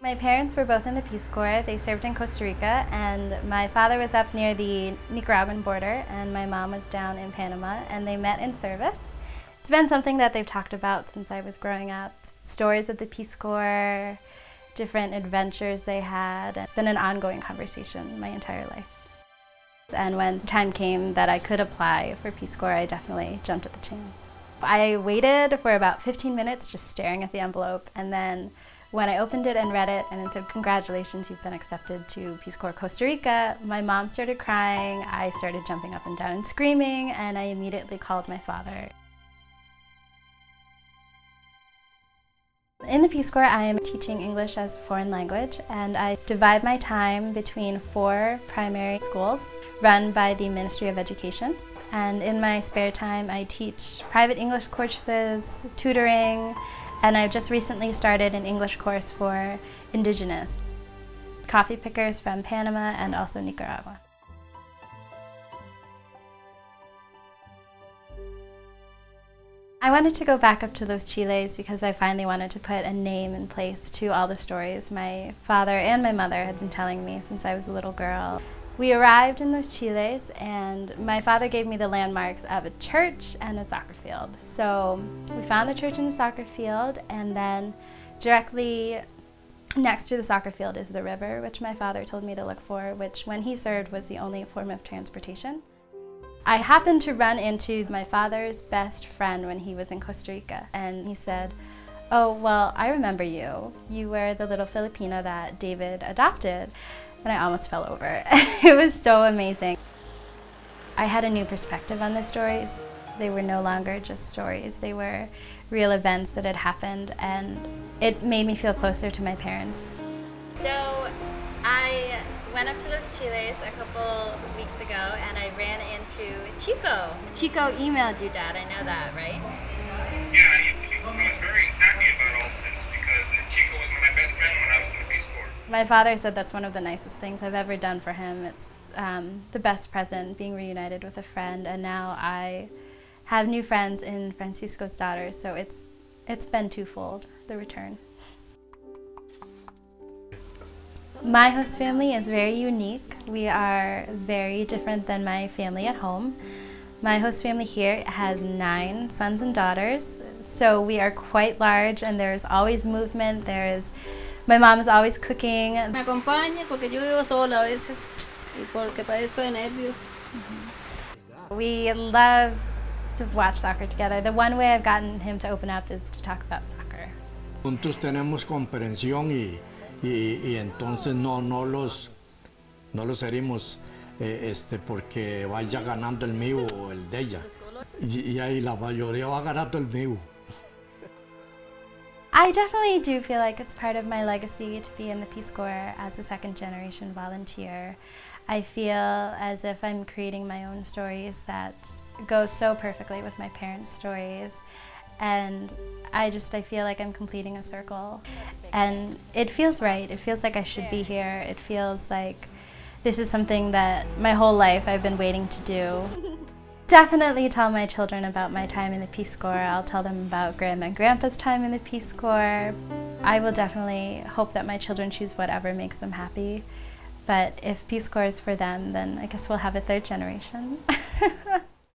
My parents were both in the Peace Corps. They served in Costa Rica, and my father was up near the Nicaraguan border, and my mom was down in Panama, and they met in service. It's been something that they've talked about since I was growing up. Stories of the Peace Corps, different adventures they had. It's been an ongoing conversation my entire life. And when the time came that I could apply for Peace Corps, I definitely jumped at the chance. I waited for about 15 minutes just staring at the envelope, and then when I opened it and read it and it said, "Congratulations, you've been accepted to Peace Corps Costa Rica," my mom started crying, I started jumping up and down and screaming, and I immediately called my father. In the Peace Corps, I am teaching English as a foreign language, and I divide my time between 4 primary schools run by the Ministry of Education. And in my spare time, I teach private English courses, tutoring, and I've just recently started an English course for indigenous coffee pickers from Panama and also Nicaragua. I wanted to go back up to Los Chiles because I finally wanted to put a name and place to all the stories my father and my mother had been telling me since I was a little girl. We arrived in Los Chiles, and my father gave me the landmarks of a church and a soccer field. So we found the church and the soccer field, and then directly next to the soccer field is the river, which my father told me to look for, which when he served was the only form of transportation. I happened to run into my father's best friend when he was in Costa Rica, and he said, "Oh, well, I remember you. You were the little Filipina that David adopted." And I almost fell over. It was so amazing. I had a new perspective on the stories. They were no longer just stories. They were real events that had happened, and it made me feel closer to my parents. So I went up to Los Chiles a couple weeks ago, and I ran into Chico. Chico emailed you, Dad. I know that, right? Yeah, I was very happy about all this because Chico was my best friend when I was in the Peace Corps. My father said that's one of the nicest things I've ever done for him. It's the best present, being reunited with a friend, and now I have new friends in Francisco's daughter, so it's been twofold, the return. My host family is very unique. We are very different than my family at home. My host family here has 9 sons and daughters, so we are quite large, and there's always movement. My mom is always cooking. Me acompaña porque yo vivo sola a veces y porque padezco de nervios. We love to watch soccer together. The one way I've gotten him to open up is to talk about soccer. Juntos tenemos comprensión y entonces no los herimos porque vaya ganando el mío o el de ella. Y ahí la mayoría va ganando el mío. I definitely do feel like it's part of my legacy to be in the Peace Corps as a second-generation volunteer. I feel as if I'm creating my own stories that go so perfectly with my parents' stories, and I feel like I'm completing a circle. And it feels right. It feels like I should be here. It feels like this is something that my whole life I've been waiting to do. Definitely tell my children about my time in the Peace Corps. I'll tell them about Grandma and Grandpa's time in the Peace Corps. I will definitely hope that my children choose whatever makes them happy. But if Peace Corps is for them, then I guess we'll have a 3rd generation.